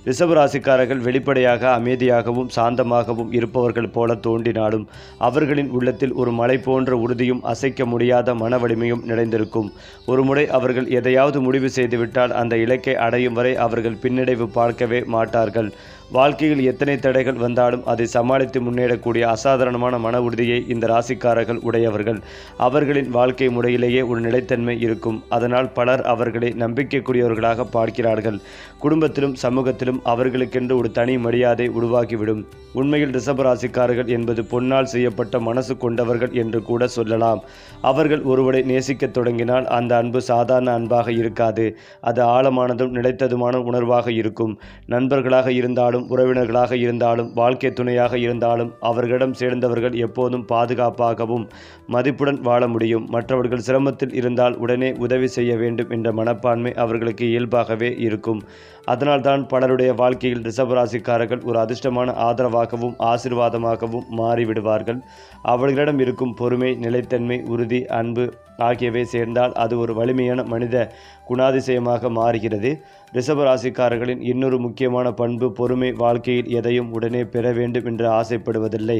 ரிஷபராசிக்காரர்கள் வெளிப்படையாக அமைதியாகவும் சாந்தமாகவும் இருப்பவர்கள் போல தோன்றினாலும் அவர்களின் உள்ளத்தில் ஒரு மலை போன்ற உறுதியும் அசைக்க முடியாத மன வலிமையும் நிறைந்திருக்கும். ஒருமுறை அவர்கள் எதையாவது முடிவு செய்துவிட்டால் அந்த இலக்கை அடையும் வரை அவர்கள் பின்னடைவு பார்க்கவே மாட்டார்கள். வாழ்க்கையில் எத்தனை தடைகள் வந்தாலும் அதை சமாளித்து முன்னேறக்கூடிய அசாதாரணமான மன உறுதியை இந்த ராசிக்காரர்கள் உடையவர்கள். அவர்களின் வாழ்க்கை முறையிலேயே ஒரு நிலைத்தன்மை இருக்கும். அதனால் பலர் அவர்களை நம்பிக்கைக்குரியவர்களாக பார்க்கிறார்கள். குடும்பத்திலும் சமூகத்திலும் அவர்களுக்கென்று ஒரு தனி மரியாதை உருவாகிவிடும். உண்மையில் ரிஷபராசிக்காரர்கள் என்பது பொன்னால் செய்யப்பட்ட மனசு கொண்டவர்கள் என்று கூட சொல்லலாம். அவர்கள் ஒருவரை நேசிக்கத் தொடங்கினால் அந்த அன்பு சாதாரண அன்பாக இருக்காது. அது ஆழமானதும் நிலைத்ததுமான உணர்வாக இருக்கும். நண்பர்களாக இருந்தாலும் உறவினர்களாக இருந்தாலும் வாழ்க்கை துணையாக இருந்தாலும் அவர்களிடம் சேர்ந்தவர்கள் எப்போதும் பாதுகாப்பாகவும் மதிப்புடன் வாழ முடியும். மற்றவர்கள் சிரமத்தில் இருந்தால் உடனே உதவி செய்ய வேண்டும் என்ற மனப்பான்மை அவர்களுக்கு இயல்பாகவே இருக்கும். அதனால்தான் பலருடைய வாழ்க்கையில் ரிஷபராசிக்காரர்கள் ஒரு அதிர்ஷ்டமான ஆதரவாகவும் ஆசீர்வாதமாகவும் மாறிவிடுவார்கள். அவர்களிடம் இருக்கும் பொறுமை, நிலைத்தன்மை, உறுதி, அன்பு ஆகியவை சேர்ந்தால் அது ஒரு வலிமையான மனித குணாதிசயமாக மாறுகிறது. ரிஷபராசிக்காரர்களின் இன்னொரு முக்கியமான பண்பு பொறுமை. வாழ்க்கையில் எதையும் உடனே பெற வேண்டும் என்று ஆசைப்படுவதில்லை.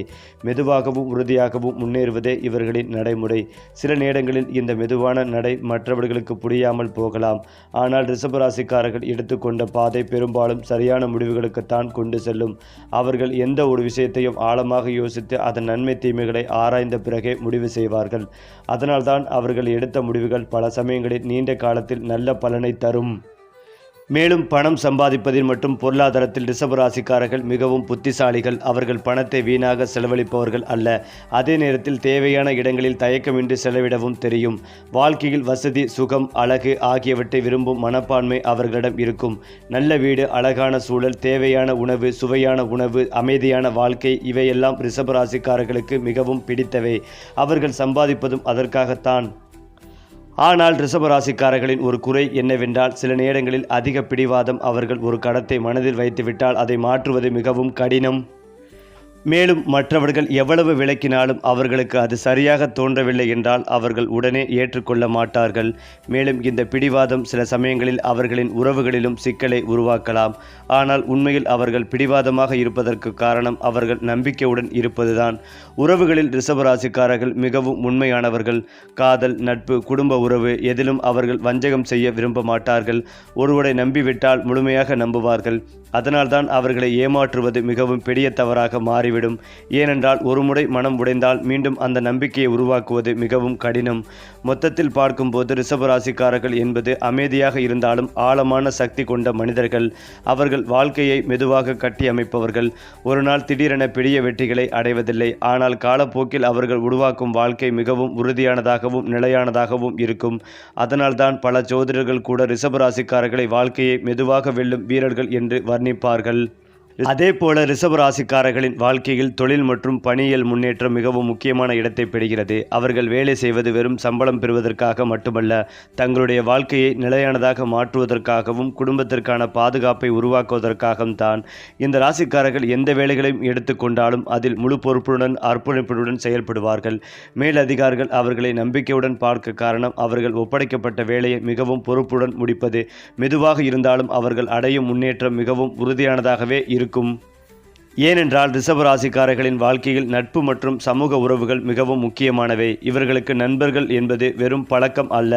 மெதுவாகவும் உறுதியாகவும் முன்னேறுவதே இவர்களின் நடைமுறை. சில நேரங்களில் இந்த மெதுவான நடை மற்றவர்களுக்கு புரியாமல் போகலாம். ஆனால் ரிஷபராசிக்காரர்கள் எடுத்துக்கொண்ட பாதை பெரும்பாலும் சரியான முடிவுகளுக்குத்தான் கொண்டு செல்லும். அவர்கள் எந்த ஒரு விஷயத்தையும் ஆழமாக யோசித்து அதன் நன்மை தீமைகளை ஆராய்ந்த பிறகே முடிவு செய்வார்கள். அதனால்தான் அவர்கள் எடுத்த முடிவுகள் பல சமயங்களில் நீண்ட காலத்தில் நல்ல பலனை தரும். மேலும் பணம் சம்பாதிப்பதில் மற்றும் பொருளாதாரத்தில் ரிஷபராசிக்காரர்கள் மிகவும் புத்திசாலிகள். அவர்கள் பணத்தை வீணாக செலவழிப்பவர்கள் அல்ல. அதே நேரத்தில் தேவையான இடங்களில் தயக்கமின்றி செலவிடவும் தெரியும். வாழ்க்கையில் வசதி, சுகம், அழகு ஆகியவற்றை விரும்பும் மனப்பான்மை அவர்களிடம் இருக்கும். நல்ல வீடு, அழகான சூழல், தேவையான உணவு, சுவையான உணவு, அமைதியான வாழ்க்கை இவையெல்லாம் ரிஷபராசிக்காரர்களுக்கு மிகவும் பிடித்தவை. அவர்கள் சம்பாதிப்பதும் அதற்காகத்தான். ஆனால் ரிஷபராசிக்காரர்களின் ஒரு குறை என்னவென்றால் சில நேரங்களில் அதிக பிடிவாதம். அவர்கள் ஒரு கடத்தை மனதில் வைத்துவிட்டால் அதை மாற்றுவது மிகவும் கடினம். மேலும் மற்றவர்கள் எவ்வளவு விளக்கினாலும் அவர்களுக்கு அது சரியாக தோன்றவில்லை என்றால் அவர்கள் உடனே ஏற்றுக்கொள்ள மாட்டார்கள். மேலும் இந்த பிடிவாதம் சில சமயங்களில் அவர்களின் உறவுகளிலும் சிக்கலை உருவாக்கலாம். ஆனால் உண்மையில் அவர்கள் பிடிவாதமாக இருப்பதற்கு காரணம் அவர்கள் நம்பிக்கையுடன் இருப்பதுதான். உறவுகளில் ரிஷபராசிக்காரர்கள் மிகவும் உண்மையானவர்கள். காதல், நட்பு, குடும்ப உறவு எதிலும் அவர்கள் வஞ்சகம் செய்ய விரும்ப மாட்டார்கள். ஒருவரை நம்பிவிட்டால் முழுமையாக நம்புவார்கள். அதனால்தான் அவர்களை ஏமாற்றுவது மிகவும் பெரிய தவறாக மாறிவிடும். ஏனென்றால் ஒருமுறை மனம் உடைந்தால் மீண்டும் அந்த நம்பிக்கையை உருவாக்குவது மிகவும் கடினம். மொத்தத்தில் பார்க்கும்போது ரிஷபராசிக்காரர்கள் என்பது அமைதியாக இருந்தாலும் ஆழமான சக்தி கொண்ட மனிதர்கள். அவர்கள் வாழ்க்கையை மெதுவாக கட்டி அமைப்பவர்கள். ஒரு நாள் திடீரென பெரிய வெற்றிகளை அடைவதில்லை. ஆனால் காலப்போக்கில் அவர்கள் உருவாக்கும் வாழ்க்கை மிகவும் உறுதியானதாகவும் நிலையானதாகவும் இருக்கும். அதனால்தான் பல ஜோதிடர்கள் கூட ரிஷபராசிக்காரர்களை வாழ்க்கையை மெதுவாக வெல்லும் வீரர்கள் என்று வர்ணிப்பார்கள். அதே போல ரிஷபராசிக்காரர்களின் வாழ்க்கையில் தொழில் மற்றும் பணியியல் முன்னேற்றம் மிகவும் முக்கியமான இடத்தை பெறுகிறது. அவர்கள் வேலை செய்வது வெறும் சம்பளம் பெறுவதற்காக மட்டுமல்ல, தங்களுடைய வாழ்க்கையை நிலையானதாக மாற்றுவதற்காகவும் குடும்பத்திற்கான பாதுகாப்பை உருவாக்குவதற்காகவும் தான். இந்த ராசிக்காரர்கள் எந்த வேலைகளையும் எடுத்துக்கொண்டாலும் அதில் முழு பொறுப்புடன் அர்ப்பணிப்புடன் செயல்படுவார்கள். மேலதிகாரிகள் அவர்களை நம்பிக்கையுடன் பார்க்க காரணம் அவர்கள் ஒப்படைக்கப்பட்ட வேலையை மிகவும் பொறுப்புடன் முடிப்பது. மெதுவாக இருந்தாலும் அவர்கள் அடையும் முன்னேற்றம் மிகவும் உறுதியானதாகவே இருக்கும். ஏனென்றால் ரிஷபராசிக்காரர்களின் வாழ்க்கையில் நட்பு மற்றும் சமூக உறவுகள் மிகவும் முக்கியமானவை. இவர்களுக்கு நண்பர்கள் என்பது வெறும் பழக்கம் அல்ல,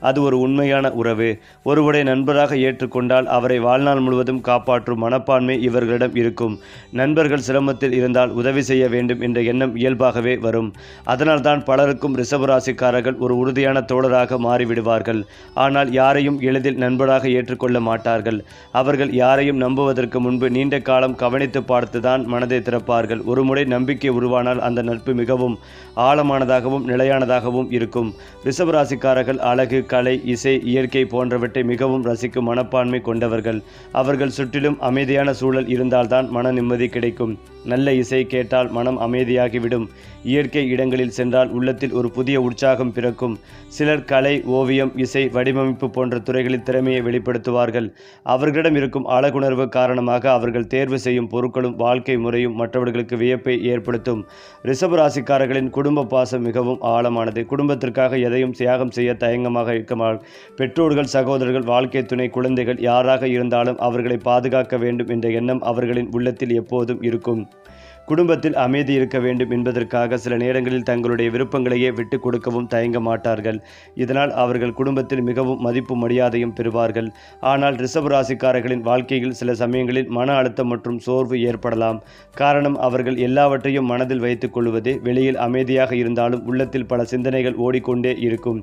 அது ஒரு உண்மையான உறவு. ஒருவரை நண்பராக ஏற்றுக்கொண்டால் அவரை வாழ்நாள் முழுவதும் காப்பாற்றும் மனப்பான்மை இவர்களிடம் இருக்கும். நண்பர்கள் சிரமத்தில் இருந்தால் உதவி செய்ய வேண்டும் என்ற எண்ணம் இயல்பாகவே வரும். அதனால்தான் பலருக்கும் ரிஷபராசிக்காரர்கள் ஒரு உறுதியான தோழராக மாறிவிடுவார்கள். ஆனால் யாரையும் எளிதில் நண்பராக ஏற்றுக்கொள்ள மாட்டார்கள். அவர்கள் யாரையும் நம்புவதற்கு முன்பு நீண்ட காலம் கவனித்து பார்த்து மனதை திறப்பார்கள். ஒருமுறை நம்பிக்கை உருவானால் அந்த நட்பு மிகவும் ஆழமானதாகவும் நிலையானதாகவும் இருக்கும். ரிஷபராசிக்காரர்கள் அழகு, கலை, இசை, இயற்கை போன்றவற்றை மிகவும் ரசிக்கும் மனப்பான்மை கொண்டவர்கள். அவர்கள் சுற்றிலும் அமைதியான சூழல் இருந்தால்தான் மன நிம்மதி கிடைக்கும். நல்ல இசை கேட்டால் மனம் அமைதியாகிவிடும். இயற்கை இடங்களில் சென்றால் உள்ளத்தில் ஒரு புதிய உற்சாகம் பிறக்கும். சிலர் கலை, ஓவியம், இசை, வடிவமைப்பு போன்ற துறைகளில் திறமையை வெளிப்படுத்துவார்கள். அவர்களிடம் இருக்கும் அழகுணர்வு காரணமாக அவர்கள் தேர்வு செய்யும் பொருட்களும் வாழ்க்கை முறையும் மற்றவர்களுக்கு வியப்பை ஏற்படுத்தும். ரிஷப ராசிக்காரர்களின் குடும்ப பாசம் மிகவும் ஆழமானது. குடும்பத்திற்காக எதையும் தியாகம் செய்ய தயங்கமாக இருக்க பெற்றோர்கள், சகோதரர்கள், வாழ்க்கை துணை, குழந்தைகள் யாராக இருந்தாலும் அவர்களை பாதுகாக்க வேண்டும் என்ற எண்ணம் அவர்களின் உள்ளத்தில் எப்போதும் இருக்கும். குடும்பத்தில் அமைதி இருக்க வேண்டும் என்பதற்காக சில நேரங்களில் தங்களுடைய விருப்பங்களையே விட்டு கொடுக்கவும் தயங்க மாட்டார்கள். இதனால் அவர்கள் குடும்பத்தில் மிகவும் மதிப்பு மரியாதையும் பெறுவார்கள். ஆனால் ரிஷப ராசிக்காரர்களின் வாழ்க்கையில் சில சமயங்களில் மன அழுத்தம் மற்றும் சோர்வு ஏற்படலாம். காரணம், அவர்கள் எல்லாவற்றையும் மனதில் வைத்துக் கொள்வது. வெளியில் அமைதியாக இருந்தாலும் உள்ளத்தில் பல சிந்தனைகள் ஓடிக்கொண்டே இருக்கும்.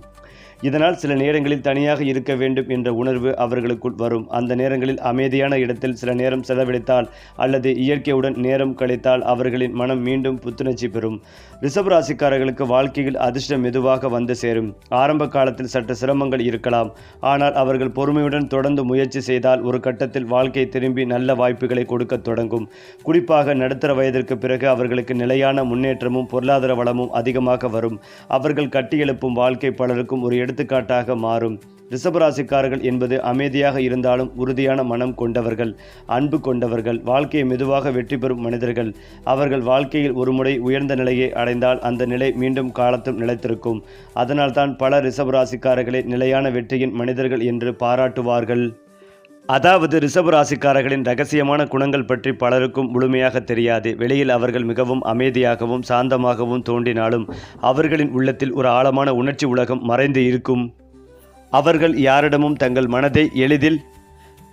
இதனால் சில நேரங்களில் தனியாக இருக்க வேண்டும் என்ற உணர்வு அவர்களுக்குள் வரும். அந்த நேரங்களில் அமைதியான இடத்தில் சில நேரம் செலவழித்தால் அல்லது இயற்கையுடன் நேரம் கழித்தால் அவர்களின் மனம் மீண்டும் புத்துணர்ச்சி பெறும். ரிஷப ராசிக்காரர்களுக்கு வாழ்க்கையில் அதிர்ஷ்டம் மெதுவாக வந்து சேரும். ஆரம்ப காலத்தில் சற்று சிரமங்கள் இருக்கலாம். ஆனால் அவர்கள் பொறுமையுடன் தொடர்ந்து முயற்சி செய்தால் ஒரு கட்டத்தில் வாழ்க்கை திரும்பி நல்ல வாய்ப்புகளை கொடுக்க தொடங்கும். குறிப்பாக நடுத்தர வயதிற்கு பிறகு அவர்களுக்கு நிலையான முன்னேற்றமும் பொருளாதார வளமும் அதிகமாக வரும். அவர்கள் கட்டியெழுப்பும் வாழ்க்கை பலருக்கும் ஒரு எடுத்துக்காட்டாக மாறும். ரிஷபராசிக்காரர்கள் என்பது அமைதியாக இருந்தாலும் உறுதியான மனம் கொண்டவர்கள், அன்பு கொண்டவர்கள், வாழ்க்கையை மெதுவாக வெற்றி பெறும் மனிதர்கள். அவர்கள் வாழ்க்கையில் ஒருமுறை உயர்ந்த நிலையை அடைந்தால் அந்த நிலை மீண்டும் காலத்தும் நிலைத்திருக்கும். அதனால்தான் பல ரிஷபராசிக்காரர்களை நிலையான வெற்றியின் மனிதர்கள் என்று பாராட்டுவார்கள். அதாவது ரிஷபராசிக்காரர்களின் இரகசியமான குணங்கள் பற்றி பலருக்கும் முழுமையாக தெரியாது. வெளியில் அவர்கள் மிகவும் அமைதியாகவும் சாந்தமாகவும் தோன்றினாலும் அவர்களின் உள்ளத்தில் ஒரு ஆழமான உணர்ச்சி உலகம் மறைந்து இருக்கும். அவர்கள் யாரிடமும் தங்கள் மனதை எளிதில்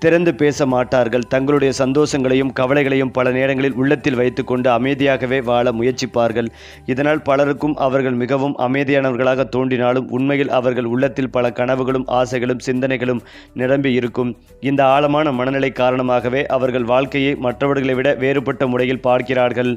திறந்து பேச மாட்டார்கள். தங்களுடைய சந்தோஷங்களையும் கவலைகளையும் பல நேரங்களில் உள்ளத்தில் வைத்துக்கொண்டு அமைதியாகவே வாழ முயற்சிப்பார்கள். இதனால் பலருக்கும் அவர்கள் மிகவும் அமைதியானவர்களாக தோன்றினாலும் உண்மையில் அவர்கள் உள்ளத்தில் பல கனவுகளும் ஆசைகளும் சிந்தனைகளும் நிரம்பி இருக்கும். இந்த ஆழமான மனநிலை காரணமாகவே அவர்கள் வாழ்க்கையை மற்றவர்களை விட வேறுபட்ட முறையில் பார்க்கிறார்கள்.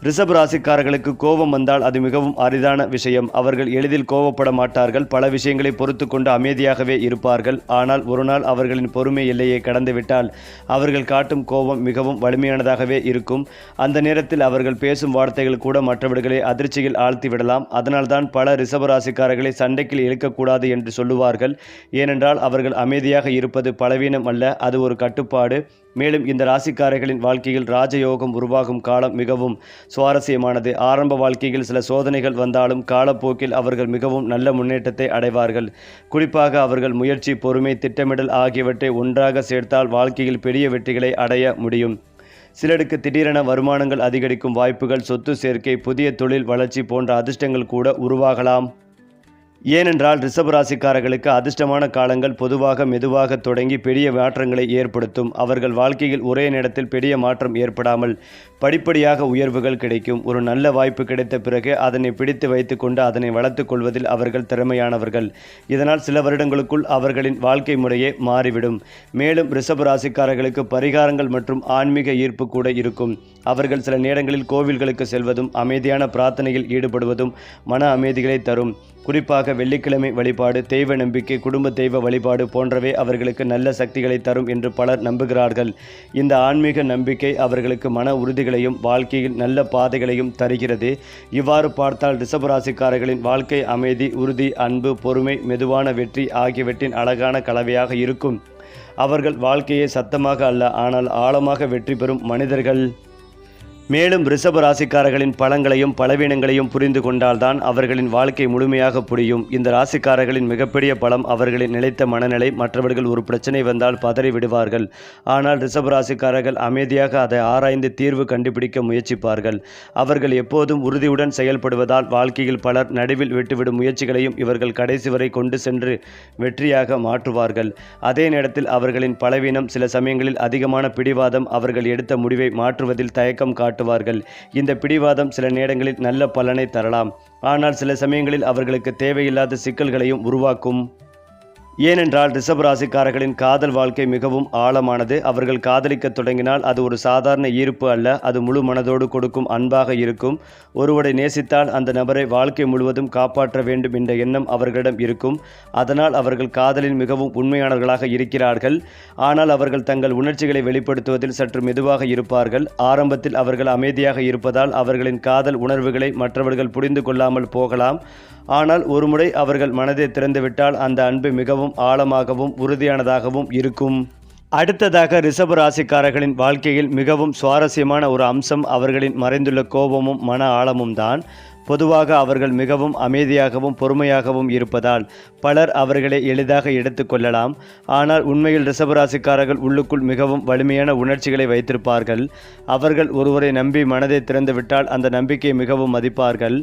ரிஷப ராசிக்காரர்களுக்கு கோபம் வந்தால் அது மிகவும் அரிதான விஷயம். அவர்கள் எளிதில் கோபப்பட மாட்டார்கள். பல விஷயங்களை பொறுத்து கொண்டு அமைதியாகவே இருப்பார்கள். ஆனால் ஒரு நாள் அவர்களின் பொறுமை எல்லையை கடந்துவிட்டால் அவர்கள் காட்டும் கோபம் மிகவும் வலிமையானதாகவே இருக்கும். அந்த நேரத்தில் அவர்கள் பேசும் வார்த்தைகள் கூட மற்றவர்களை அதிர்ச்சியில் ஆழ்த்திவிடலாம். அதனால்தான் பல ரிஷப ராசிக்காரர்களை சண்டைக்கு இழுக்கக்கூடாது என்று சொல்லுவார்கள். ஏனென்றால் அவர்கள் அமைதியாக இருப்பது பலவீனம் அல்ல, அது ஒரு கட்டுப்பாடு. மேலும் இந்த ராசிக்காரர்களின் வாழ்க்கையில் ராஜயோகம் உருவாகும் காலம் மிகவும் சுவாரஸ்யமானது. ஆரம்ப வாழ்க்கையில் சில சோதனைகள் வந்தாலும் காலப்போக்கில் அவர்கள் மிகவும் நல்ல முன்னேற்றத்தை அடைவார்கள். குறிப்பாக அவர்கள் முயற்சி, பொறுமை, திட்டமிடல் ஆகியவற்றை ஒன்றாக சேர்த்தால் வாழ்க்கையில் பெரிய வெற்றிகளை அடைய முடியும். சிலருக்கு திடீரென வருமானங்கள் அதிகரிக்கும் வாய்ப்புகள், சொத்து சேர்க்கை, புதிய தொழில் வளர்ச்சி போன்ற அதிர்ஷ்டங்கள் கூட உருவாகலாம். ஏனென்றால் ரிஷபராசிக்காரர்களுக்கு அதிர்ஷ்டமான காலங்கள் பொதுவாக மெதுவாக தொடங்கி பெரிய மாற்றங்களை ஏற்படுத்தும். அவர்கள் வாழ்க்கையில் ஒரே நேரத்தில் பெரிய மாற்றம் ஏற்படாமல் படிப்படியாக உயர்வுகள் கிடைக்கும். ஒரு நல்ல வாய்ப்பு கிடைத்த பிறகு அதனை பிடித்து வைத்துக்கொண்டு அதனை வளர்த்து கொள்வதில் அவர்கள் திறமையானவர்கள். இதனால் சில வருடங்களுக்குள் அவர்களின் வாழ்க்கை முறையே மாறிவிடும். மேலும் ரிஷபராசிக்காரர்களுக்கு பரிகாரங்கள் மற்றும் ஆன்மீக ஈர்ப்பு கூட இருக்கும். அவர்கள் சில நேரங்களில் கோவில்களுக்கு செல்வதும் அமைதியான பிரார்த்தனையில் ஈடுபடுவதும் மன அமைதிகளை தரும். குறிப்பாக வெள்ளிக்கிழமை வழிபாடு, தெய்வ நம்பிக்கை, குடும்ப தெய்வ வழிபாடு போன்றவை அவர்களுக்கு நல்ல சக்திகளை தரும் என்று பலர் நம்புகிறார்கள். இந்த ஆன்மீக நம்பிக்கை அவர்களுக்கு மன உறுதிகளையும் வாழ்க்கையில் நல்ல பாதைகளையும் தருகிறது. இவ்வாறு பார்த்தால் ரிஷபராசிக்காரர்களின் வாழ்க்கை அமைதி, உறுதி, அன்பு, பொறுமை, மெதுவான வெற்றி ஆகியவற்றின் அழகான கலவையாக இருக்கும். அவர்கள் வாழ்க்கையை சத்தமாக அல்ல, ஆனால் ஆழமாக வெற்றி பெறும் மனிதர்கள். மேலும் ரிஷப ராசிக்காரர்களின் பலங்களையும் பலவீனங்களையும் புரிந்து கொண்டால்தான் அவர்களின் வாழ்க்கை முழுமையாக புரியும். இந்த ராசிக்காரர்களின் மிகப்பெரிய பலம் அவர்களின் நிலைத்த மனநிலை. மற்றவர்கள் ஒரு பிரச்சனை வந்தால் பதறி விடுவார்கள். ஆனால் ரிஷப ராசிக்காரர்கள் அமைதியாக அதை ஆராய்ந்து தீர்வு கண்டுபிடிக்க முயற்சிப்பார்கள். அவர்கள் எப்போதும் உறுதியுடன் செயல்படுவதால் வாழ்க்கையில் பலர் நடுவில் விட்டுவிடும் முயற்சிகளையும் இவர்கள் கடைசி வரை கொண்டு சென்று வெற்றியாக மாற்றுவார்கள். அதே நேரத்தில் அவர்களின் பலவீனம் சில சமயங்களில் அதிகமான பிடிவாதம். அவர்கள் எடுத்த முடிவை மாற்றுவதில் தயக்கம் காட்டுவார்கள். இந்த பிடிவாதம் சில நேரங்களில் நல்ல பலனை தரலாம். ஆனால் சில சமயங்களில் அவர்களுக்கு தேவையில்லாத சிக்கல்களையும் உருவாக்கும். ஏனென்றால் ரிஷபராசிக்காரர்களின் காதல் வாழ்க்கை மிகவும் ஆழமானது. அவர்கள் காதலிக்க தொடங்கினால் அது ஒரு சாதாரண ஈர்ப்பு அல்ல, அது முழு மனதோடு கொடுக்கும் அன்பாக இருக்கும். ஒருவரை நேசித்தால் அந்த நபரை வாழ்க்கை முழுவதும் காப்பாற்ற வேண்டும் என்ற எண்ணம் அவர்களிடம் இருக்கும். அதனால் அவர்கள் காதலில் மிகவும் உண்மையானவர்களாக இருக்கிறார்கள். ஆனால் அவர்கள் தங்கள் உணர்ச்சிகளை வெளிப்படுத்துவதில் சற்று மெதுவாக இருப்பார்கள். ஆரம்பத்தில் அவர்கள் அமைதியாக இருப்பதால் அவர்களின் காதல் உணர்வுகளை மற்றவர்கள் புரிந்து கொள்ளாமல் போகலாம். ஆனால் ஒருமுறை அவர்கள் மனதை திறந்துவிட்டால் அந்த அன்பு மிகவும் ஆழமாகவும் உறுதியானதாகவும் இருக்கும். அடுத்ததாக ரிஷப ராசிக்காரர்களின் வாழ்க்கையில் மிகவும் சுவாரஸ்யமான ஒரு அம்சம் அவர்களின் மறைந்துள்ள கோபமும் மன ஆழமும் தான். பொதுவாக அவர்கள் மிகவும் அமைதியாகவும் பொறுமையாகவும் இருப்பதால் பலர் அவர்களை எளிதாக எடுத்துக்கொள்ளலாம். ஆனால் உண்மையில் ரிஷபராசிக்காரர்கள் உள்ளுக்குள் மிகவும் வலிமையான உணர்ச்சிகளை வைத்திருப்பார்கள். அவர்கள் ஒருவரை நம்பி மனதை திறந்துவிட்டால் அந்த நம்பிக்கையை மிகவும் மதிப்பார்கள்.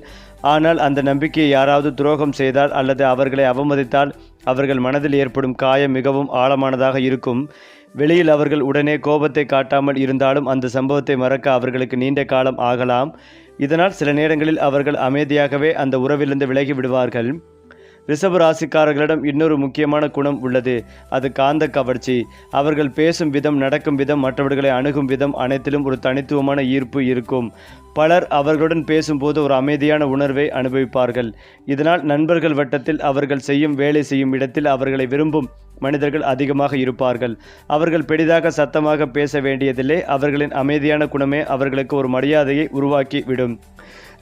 ஆனால் அந்த நம்பிக்கையை யாராவது துரோகம் செய்தால் அல்லது அவர்களை அவமதித்தால் அவர்கள் மனதில் ஏற்படும் காயம் மிகவும் ஆழமானதாக இருக்கும். வெளியில் அவர்கள் உடனே கோபத்தை காட்டாமல் இருந்தாலும் அந்த சம்பவத்தை மறக்க அவர்களுக்கு நீண்ட காலம் ஆகலாம். இதனால் சில நேரங்களில் அவர்கள் அமைதியாகவே அந்த உறவிலிருந்து விலகி விடுவார்கள். ரிஷப ராசிக்காரர்களிடம் இன்னொரு முக்கியமான குணம் உள்ளது. அது காந்த கவர்ச்சி. அவர்கள் பேசும் விதம், நடக்கும் விதம், மற்றவர்களை அணுகும் விதம் அனைத்திலும் ஒரு தனித்துவமான ஈர்ப்பு இருக்கும். பலர் அவர்களுடன் பேசும்போது ஒரு அமைதியான உணர்வை அனுபவிப்பார்கள். இதனால் நண்பர்கள் வட்டத்தில் அவர்கள் செய்யும் வேலை செய்யும் இடத்தில் அவர்களை விரும்பும் மனிதர்கள் அதிகமாக இருப்பார்கள். அவர்கள் பெரிதாக சத்தமாக பேச வேண்டியதில்லை. அவர்களின் அமைதியான குணமே அவர்களுக்கு ஒரு மரியாதையை உருவாக்கி விடும்.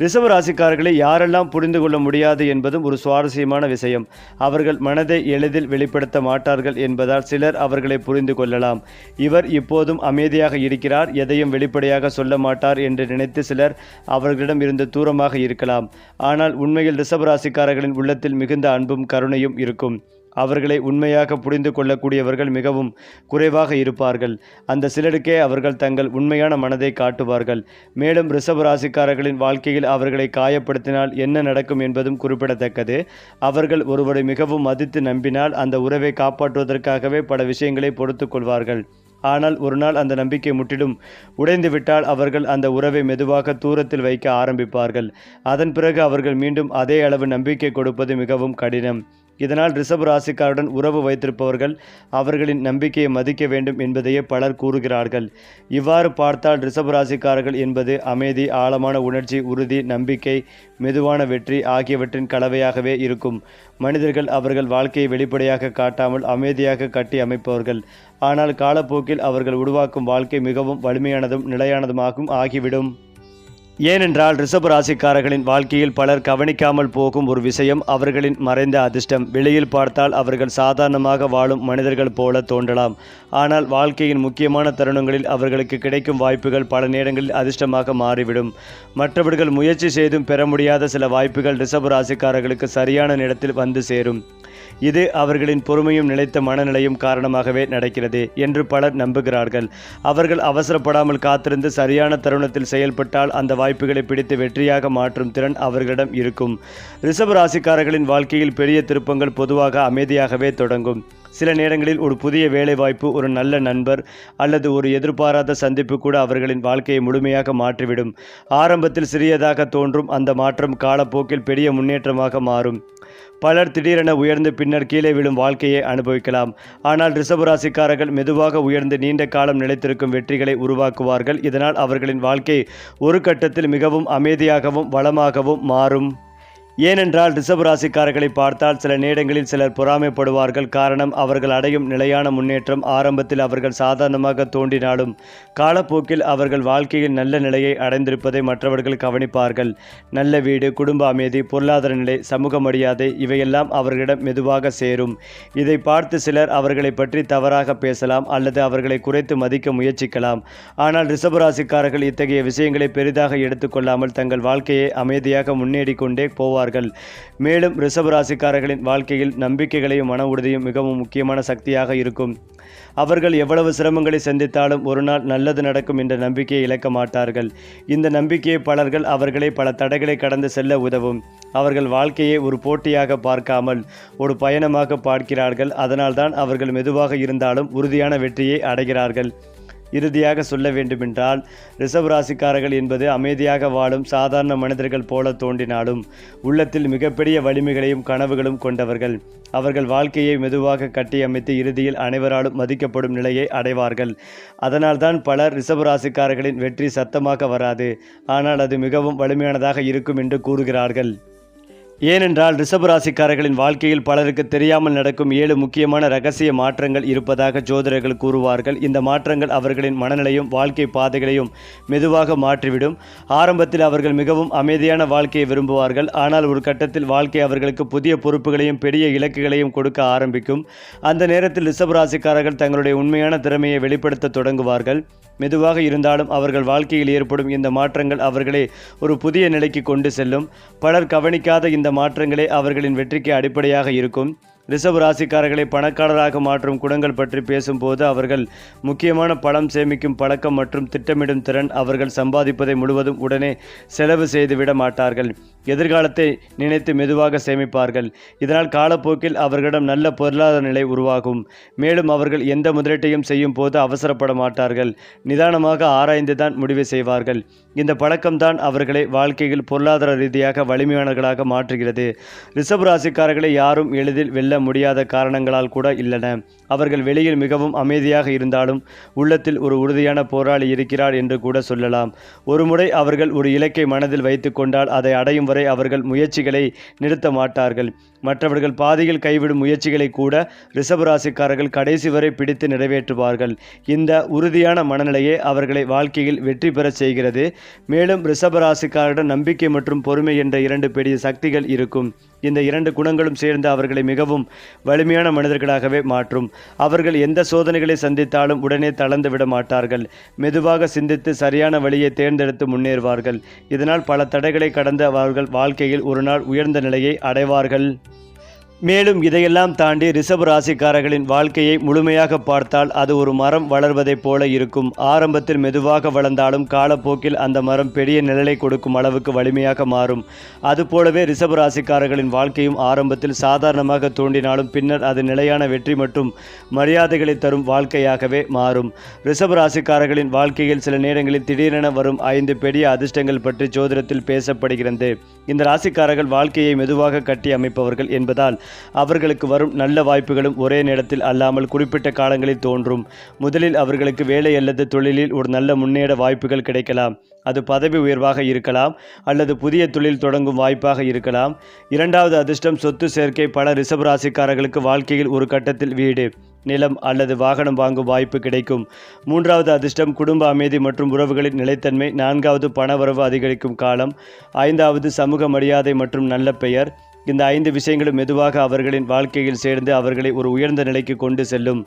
ரிஷப ராசிக்காரர்களை யாரெல்லாம் புரிந்து கொள்ள முடியாது என்பதும் ஒரு சுவாரஸ்யமான விஷயம். அவர்கள் மனதை எளிதில் வெளிப்படுத்த மாட்டார்கள் என்பதால் சிலர் அவர்களை புரிந்து கொள்ளலாம். இவர் இப்போதும் அமைதியாக இருக்கிறார், எதையும் வெளிப்படையாக சொல்ல மாட்டார் என்று நினைத்து சிலர் அவர்களிடம் இருந்து தூரமாக இருக்கலாம். ஆனால் உண்மையில் ரிஷப ராசிக்காரர்களின் உள்ளத்தில் மிகுந்த அன்பும் கருணையும் இருக்கும். அவர்களை உண்மையாக புரிந்து கொள்ளக்கூடியவர்கள் மிகவும் குறைவாக இருப்பார்கள். அந்த சிலருக்கே அவர்கள் தங்கள் உண்மையான மனதை காட்டுவார்கள். மேலும் ரிஷப ராசிக்காரர்களின் வாழ்க்கையில் அவர்களை காயப்படுத்தினால் என்ன நடக்கும் என்பதும் குறிப்பிடத்தக்கது. அவர்கள் ஒருவரை மிகவும் மதித்து நம்பினால் அந்த உறவை காப்பாற்றுவதற்காகவே பல விஷயங்களை பொறுத்து கொள்வார்கள். ஆனால் ஒரு நாள் அந்த நம்பிக்கை முற்றிலும் உடைந்துவிட்டால் அவர்கள் அந்த உறவை மெதுவாக தூரத்தில் வைக்க ஆரம்பிப்பார்கள். அதன் பிறகு அவர்கள் மீண்டும் அதே அளவு நம்பிக்கை கொடுப்பது மிகவும் கடினம். இதனால் ரிஷப ராசிக்காருடன் உறவு வைத்திருப்பவர்கள் அவர்களின் நம்பிக்கையை மதிக்க வேண்டும் என்பதையே பலர் கூறுகிறார்கள். இவ்வாறு பார்த்தால் ரிஷப ராசிக்காரர்கள் என்பது அமைதி, ஆழமான உணர்ச்சி, உறுதி, நம்பிக்கை, மெதுவான வெற்றி ஆகியவற்றின் கலவையாகவே இருக்கும். மனிதர்கள் அவர்கள் வாழ்க்கையை வெளிப்படையாக காட்டாமல் அமைதியாக கட்டி அமைப்பவர்கள். ஆனால் காலப்போக்கில் அவர்கள் உருவாக்கும் வாழ்க்கை மிகவும் வலிமையானதும் நிலையானதுமாகவும் ஆகிவிடும். ஏனென்றால் ரிஷப ராசிக்காரர்களின் வாழ்க்கையில் பலர் கவனிக்காமல் போகும் ஒரு விஷயம் அவர்களின் மறைந்த அதிர்ஷ்டம். வெளியில் பார்த்தால் அவர்கள் சாதாரணமாக வாழும் மனிதர்கள் போல தோன்றலாம். ஆனால் வாழ்க்கையின் முக்கியமான தருணங்களில் அவர்களுக்கு கிடைக்கும் வாய்ப்புகள் பல நேரங்களில் அதிர்ஷ்டமாக மாறிவிடும். மற்றவர்கள் முயற்சி செய்தும் பெற முடியாத சில வாய்ப்புகள் ரிஷப ராசிக்காரர்களுக்கு சரியான நேரத்தில் வந்து சேரும். இது அவர்களின் பொறுமையும் நிலைத்த மனநிலையும் காரணமாகவே நடக்கிறது என்று பலர் நம்புகிறார்கள். அவர்கள் அவசரப்படாமல் காத்திருந்து சரியான தருணத்தில் செயல்பட்டால் அந்த வாய்ப்புகளை பிடித்து வெற்றியாக மாற்றும் திறன் அவர்களிடம் இருக்கும். ரிஷப ராசிக்காரர்களின் வாழ்க்கையில் பெரிய திருப்பங்கள் பொதுவாக அமைதியாகவே தொடங்கும். சில நேரங்களில் ஒரு புதிய வேலை வாய்ப்பு, ஒரு நல்ல நண்பர் அல்லது ஒரு எதிர்பாராத சந்திப்பு கூட அவர்களின் வாழ்க்கையை முழுமையாக மாற்றிவிடும். ஆரம்பத்தில் சிறியதாக தோன்றும் அந்த மாற்றம் காலப்போக்கில் பெரிய முன்னேற்றமாக மாறும். பலர் திடீரென உயர்ந்து பின்னர் கீழே விழும் வாழ்க்கையை அனுபவிக்கலாம். ஆனால் ரிஷப ராசிக்காரர்கள் மெதுவாக உயர்ந்து நீண்ட காலம் நிலைத்திருக்கும் வெற்றிகளை உருவாக்குவார்கள். இதனால் அவர்களின் வாழ்க்கை ஒரு கட்டத்தில் மிகவும் அமைதியாகவும் வளமாகவும் மாறும். ஏனென்றால் ரிஷப ராசிக்காரர்களை பார்த்தால் சில நேரங்களில் சிலர் பொறாமைப்படுவார்கள். காரணம், அவர்கள் அடையும் நிலையான முன்னேற்றம் ஆரம்பத்தில் அவர்கள் சாதாரணமாக தோன்றினாலும் காலப்போக்கில் அவர்கள் வாழ்க்கையில் நல்ல நிலையை அடைந்திருப்பதை மற்றவர்கள் கவனிப்பார்கள். நல்ல வீடு, குடும்ப அமைதி, பொருளாதார நிலை, சமூக மரியாதை இவையெல்லாம் அவர்களிடம் மெதுவாக சேரும். இதை பார்த்து சிலர் அவர்களை பற்றி தவறாக பேசலாம் அல்லது அவர்களை குறைத்து மதிக்க முயற்சிக்கலாம். ஆனால் ரிஷப ராசிக்காரர்கள் இத்தகைய விஷயங்களை பெரிதாக எடுத்துக்கொள்ளாமல் தங்கள் வாழ்க்கையை அமைதியாக முன்னேறி கொண்டே போவார்கள். மேலும் ரிஷப ராசிக்காரர்களின் வாழ்க்கையில் நம்பிக்கைகளையும் மன உறுதியும் மிகவும் முக்கியமான சக்தியாக இருக்கும். அவர்கள் எவ்வளவு சிரமங்களை சந்தித்தாலும் ஒரு நாள் நல்லது நடக்கும் என்ற நம்பிக்கையை இழக்க மாட்டார்கள். இந்த நம்பிக்கையை பலர்கள் அவர்களை பல தடைகளை கடந்து செல்ல உதவும். அவர்கள் வாழ்க்கையை ஒரு போட்டியாக பார்க்காமல் ஒரு பயணமாக பார்க்கிறார்கள். அதனால்தான் அவர்கள் மெதுவாக இருந்தாலும் உறுதியான வெற்றியை அடைகிறார்கள். இறுதியாக சொல்ல வேண்டுமென்றால் ரிஷப ராசிக்காரர்கள் என்பது அமைதியாக வாழும் சாதாரண மனிதர்கள் போல தோன்றினாலும் உள்ளத்தில் மிகப்பெரிய வலிமைகளையும் கனவுகளும் கொண்டவர்கள். அவர்கள் வாழ்க்கையை மெதுவாக கட்டியமைத்து இறுதியில் அனைவராலும் மதிக்கப்படும் நிலையை அடைவார்கள். அதனால்தான் பலர் ரிஷப ராசிக்காரர்களின் வெற்றி சத்தமாக வராது, ஆனால் அது மிகவும் வலிமையானதாக இருக்கும் என்று கூறுகிறார்கள். ஏனென்றால் ரிஷபராசிக்காரர்களின் வாழ்க்கையில் பலருக்கு தெரியாமல் நடக்கும் 7 முக்கியமான இரகசிய மாற்றங்கள் இருப்பதாக ஜோதிடர்கள் கூறுவார்கள். இந்த மாற்றங்கள் அவர்களின் மனநிலையும் வாழ்க்கை பாதைகளையும் மெதுவாக மாற்றிவிடும். ஆரம்பத்தில் அவர்கள் மிகவும் அமைதியான வாழ்க்கையை விரும்புவார்கள். ஆனால் ஒரு கட்டத்தில் வாழ்க்கை அவர்களுக்கு புதிய பொறுப்புகளையும் பெரிய இலக்குகளையும் கொடுக்க ஆரம்பிக்கும். அந்த நேரத்தில் ரிஷபராசிக்காரர்கள் தங்களுடைய உண்மையான திறமையை வெளிப்படுத்த தொடங்குவார்கள். மெதுவாக இருந்தாலும் அவர்கள் வாழ்க்கையில் ஏற்படும் இந்த மாற்றங்கள் அவர்களை ஒரு புதிய நிலைக்கு கொண்டு செல்லும். பலர் கவனிக்காத இந்த மாற்றங்களே அவர்களின் வெற்றிக்கு அடிப்படையாக இருக்கும். ரிஷப ராசிக்காரர்களை பணக்காரராக மாற்றும் குணங்கள் பற்றி பேசும்போது அவர்கள் முக்கியமான பணம் சேமிக்கும் பழக்கம் மற்றும் திட்டமிடும் திறன். அவர்கள் சம்பாதிப்பதை முழுவதும் உடனே செலவு செய்துவிட மாட்டார்கள். எதிர்காலத்தை நினைத்து மெதுவாக சேமிப்பார்கள். இதனால் காலப்போக்கில் அவர்களிடம் நல்ல பொருளாதார நிலை உருவாகும். மேலும் அவர்கள் எந்த முதலீட்டையும் செய்யும் போது அவசரப்பட மாட்டார்கள். நிதானமாக ஆராய்ந்துதான் முடிவு செய்வார்கள். இந்த பழக்கம்தான் அவர்களை வாழ்க்கையில் பொருளாதார ரீதியாக வலிமையானவர்களாக மாற்றுகிறது. ரிஷப ராசிக்காரர்களை யாரும் எளிதில் வெல்ல முடியாத காரணங்களால் கூட இல்லன. அவர்கள் வெளியில் மிகவும் அமைதியாக இருந்தாலும் உள்ளத்தில் ஒரு உறுதியான போராளி இருக்கிறார் என்று கூட சொல்லலாம். ஒருமுறை அவர்கள் ஒரு இலக்கை மனதில் வைத்து கொண்டால் அதை அடையும் வரை அவர்கள் முயற்சிகளை நிறுத்த மாட்டார்கள். மற்றவர்கள் பாதியில் கைவிடும் முயற்சிகளை கூட ரிஷபராசிக்காரர்கள் கடைசி வரை பிடித்து நிறைவேற்றுவார்கள். இந்த உறுதியான மனநிலையே அவர்களை வாழ்க்கையில் வெற்றி பெற செய்கிறது. மேலும் ரிஷபராசிக்காரரிடம் நம்பிக்கை மற்றும் பொறுமை என்ற 2 பெரிய சக்திகள் இருக்கும். இந்த 2 குணங்களும் சேர்ந்து அவர்களை மிகவும் வலிமையான மனிதர்களாகவே மாற்றும். அவர்கள் எந்த சோதனைகளை சந்தித்தாலும் உடனே தளர்ந்து விட மாட்டார்கள். மெதுவாக சிந்தித்து சரியான வழியை தேர்ந்தெடுத்து முன்னேறுவார்கள். இதனால் பல தடைகளை கடந்த அவர்கள் வாழ்க்கையில் ஒரு நாள் உயர்ந்த நிலையை அடைவார்கள். மேலும் இதையெல்லாம் தாண்டி ரிஷப ராசிக்காரர்களின் வாழ்க்கையை முழுமையாக பார்த்தால் அது ஒரு மரம் வளர்வதைப் போல இருக்கும். ஆரம்பத்தில் மெதுவாக வளர்ந்தாலும் காலப்போக்கில் அந்த மரம் பெரிய நிழலை கொடுக்கும் அளவுக்கு வலிமையாக மாறும். அதுபோலவே ரிஷப ராசிக்காரர்களின் வாழ்க்கையும் ஆரம்பத்தில் சாதாரணமாக தோன்றினாலும் பின்னர் அது நிலையான வெற்றி மற்றும் மரியாதைகளை தரும் வாழ்க்கையாகவே மாறும். ரிஷப ராசிக்காரர்களின் வாழ்க்கையில் சில நேரங்களில் திடீரென வரும் 5 பெரிய அதிர்ஷ்டங்கள் பற்றி ஜோதிடத்தில் பேசப்படுகிறது. இந்த ராசிக்காரர்கள் வாழ்க்கையை மெதுவாக கட்டி அமைப்பவர்கள் என்பதால் அவர்களுக்கு வரும் நல்ல வாய்ப்புகளும் ஒரே நேரத்தில் அல்லாமல் குறிப்பிட்ட காலங்களில் தோன்றும். முதலில் அவர்களுக்கு வேலை அல்லது தொழிலில் ஒரு நல்ல முன்னேற வாய்ப்புகள் கிடைக்கலாம். அது பதவி உயர்வாக இருக்கலாம் அல்லது புதிய தொழில் தொடங்கும் வாய்ப்பாக இருக்கலாம். இரண்டாவது அதிர்ஷ்டம் சொத்து சேர்க்கை. பல ரிஷப ராசிக்காரர்களுக்கு வாழ்க்கையில் ஒரு கட்டத்தில் வீடு, நிலம் அல்லது வாகனம் வாங்கும் வாய்ப்பு கிடைக்கும். மூன்றாவது அதிர்ஷ்டம் குடும்ப அமைதி மற்றும் உறவுகளின் நிலைத்தன்மை. நான்காவது பணவரவு அதிகரிக்கும் காலம். ஐந்தாவது சமூக மரியாதை மற்றும் நல்ல பெயர். இந்த 5 விஷயங்களும் மெதுவாக அவர்களின் வாழ்க்கையில் சேர்ந்து அவர்களை ஒரு உயர்ந்த நிலைக்கு கொண்டு செல்லும்.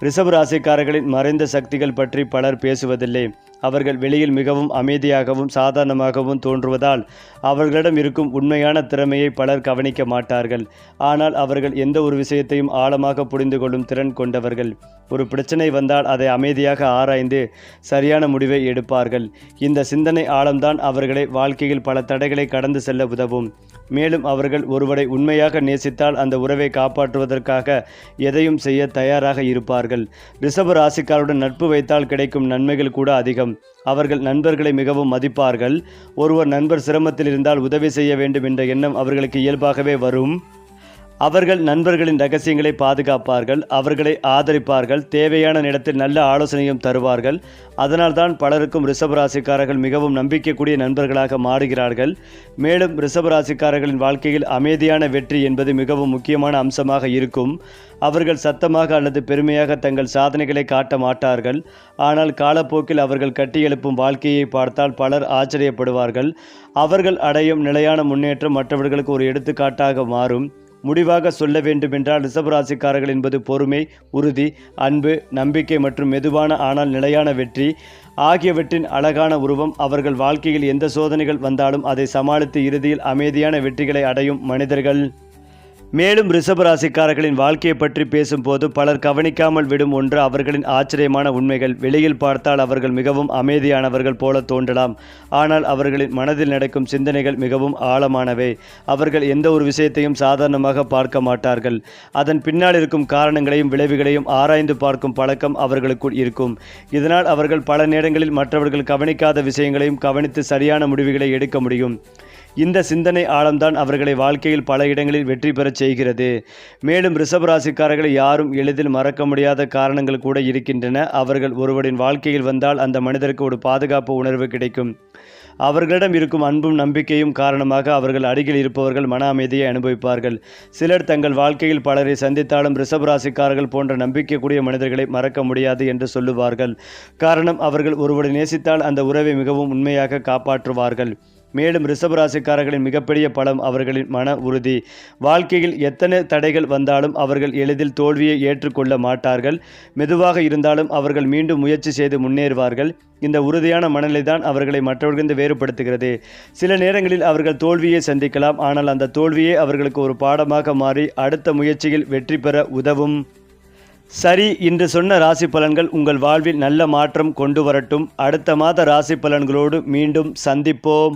ரிஷப ராசிக்காரர்களின் மறைந்த சக்திகள் பற்றி பலர் பேசுவதில்லை. அவர்கள் வெளியில் மிகவும் அமைதியாகவும் சாதாரணமாகவும் தோன்றுவதால் அவர்களிடம் இருக்கும் உண்மையான திறமையை பலர் கவனிக்க மாட்டார்கள். ஆனால் அவர்கள் எந்த ஒரு விஷயத்தையும் ஆழமாக புரிந்து கொள்ளும் திறன் கொண்டவர்கள். ஒரு பிரச்சனை வந்தால் அதை அமைதியாக ஆராய்ந்து சரியான முடிவை எடுப்பார்கள். இந்த சிந்தனை ஆழம்தான் அவர்களை வாழ்க்கையில் பல தடைகளை கடந்து செல்ல உதவும். மேலும் அவர்கள் ஒருவரை உண்மையாக நேசித்தால் அந்த உறவை காப்பாற்றுவதற்காக எதையும் செய்ய தயாராக இருப்பார்கள். ரிஷப ராசிக்காரருடன் நட்பு வைத்தால் கிடைக்கும் நன்மைகள் கூட அதிகம். அவர்கள் நண்பர்களை மிகவும் மதிப்பார்கள். ஒருவர் நண்பர் சிரமத்தில் இருந்தால் உதவி செய்ய வேண்டும் என்ற எண்ணம் அவர்களுக்கு இயல்பாகவே வரும். அவர்கள் நண்பர்களின் ரகசியங்களை பாதுகாப்பார்கள், அவர்களை ஆதரிப்பார்கள், தேவையான நேரத்தில் நல்ல ஆலோசனையும் தருவார்கள். அதனால்தான் பலருக்கும் ரிஷபராசிக்காரர்கள் மிகவும் நம்பிக்கைக்குரிய நண்பர்களாக மாறுகிறார்கள். மேலும் ரிஷபராசிக்காரர்களின் வாழ்க்கையில் அமைதியான வெற்றி என்பது மிகவும் முக்கியமான அம்சமாக இருக்கும். அவர்கள் சத்தமாக அல்லது பெருமையாக தங்கள் சாதனைகளை காட்ட மாட்டார்கள். ஆனால் காலப்போக்கில் அவர்கள் கட்டியெழுப்பும் வாழ்க்கையை பார்த்தால் பலர் ஆச்சரியப்படுவார்கள். அவர்கள் அடையும் நிலையான முன்னேற்றம் மற்றவர்களுக்கு ஒரு எடுத்துக்காட்டாக மாறும். முடிவாக சொல்ல வேண்டுமென்றால் ரிஷபராசிக்காரர்கள் என்பது பொறுமை, உறுதி, அன்பு, நம்பிக்கை மற்றும் மெதுவான ஆனால் நிலையான வெற்றி ஆகியவற்றின் அழகான உருவம். அவர்கள் வாழ்க்கையில் எந்த சோதனைகள் வந்தாலும் அதை சமாளித்து இறுதியில் அமைதியான வெற்றிகளை அடையும் மனிதர்கள். மேலும் ரிஷபராசிக்காரர்களின் வாழ்க்கையை பற்றி பேசும்போது பலர் கவனிக்காமல் விடும் ஒன்று அவர்களின் ஆச்சரியமான உண்மைகள். வெளியில் பார்த்தால் அவர்கள் மிகவும் அமைதியானவர்கள் போல தோன்றலாம். ஆனால் அவர்களின் மனதில் நடக்கும் சிந்தனைகள் மிகவும் ஆழமானவை. அவர்கள் எந்த ஒரு விஷயத்தையும் சாதாரணமாக பார்க்க மாட்டார்கள். அதன் பின்னால் இருக்கும் காரணங்களையும் விளைவுகளையும் ஆராய்ந்து பார்க்கும் பழக்கம் அவர்களுக்குள் இருக்கும். இதனால் அவர்கள் பல நேரங்களில் மற்றவர்கள் கவனிக்காத விஷயங்களையும் கவனித்து சரியான முடிவுகளை எடுக்க முடியும். இந்த சிந்தனை ஆழம்தான் அவர்களை வாழ்க்கையில் பல இடங்களில் வெற்றி பெறச் செய்கிறது. மேலும் ரிஷபராசிக்காரர்களை யாரும் எளிதில் மறக்க முடியாத காரணங்கள் கூட இருக்கின்றன. அவர்கள் ஒருவரின் வாழ்க்கையில் வந்தால் அந்த மனிதருக்கு ஒரு பாதுகாப்பு உணர்வு கிடைக்கும். அவர்களிடம் இருக்கும் அன்பும் நம்பிக்கையும் காரணமாக அவர்கள் அருகில் இருப்பவர்கள் மன அமைதியை அனுபவிப்பார்கள். சிலர் தங்கள் வாழ்க்கையில் பலரை சந்தித்தாலும் ரிஷபராசிக்காரர்கள் போன்ற நம்பிக்கைக்கூடிய மனிதர்களை மறக்க முடியாது என்று சொல்லுவார்கள். காரணம், அவர்கள் ஒருவரை நேசித்தால் அந்த உறவை மிகவும் உண்மையாக காப்பாற்றுவார்கள். மேலும் ரிஷபராசிக்காரர்களின் மிகப்பெரிய பலம் அவர்களின் மன உறுதி. வாழ்க்கையில் எத்தனை தடைகள் வந்தாலும் அவர்கள் எளிதில் தோல்வியை ஏற்றுக்கொள்ள மாட்டார்கள். மெதுவாக இருந்தாலும் அவர்கள் மீண்டும் முயற்சி செய்து முன்னேறுவார்கள். இந்த உறுதியான மனநிலைதான் அவர்களை மற்றவர்களிருந்து வேறுபடுத்துகிறது. சில நேரங்களில் அவர்கள் தோல்வியை சந்திக்கலாம். ஆனால் அந்த தோல்வியே அவர்களுக்கு ஒரு பாடமாக மாறி அடுத்த முயற்சியில் வெற்றி பெற உதவும். சரி, இன்று சொன்ன ராசி பலன்கள் உங்கள் வாழ்வில் நல்ல மாற்றம் கொண்டு வரட்டும். அடுத்த மாத ராசி பலன்களோடு மீண்டும் சந்திப்போம்.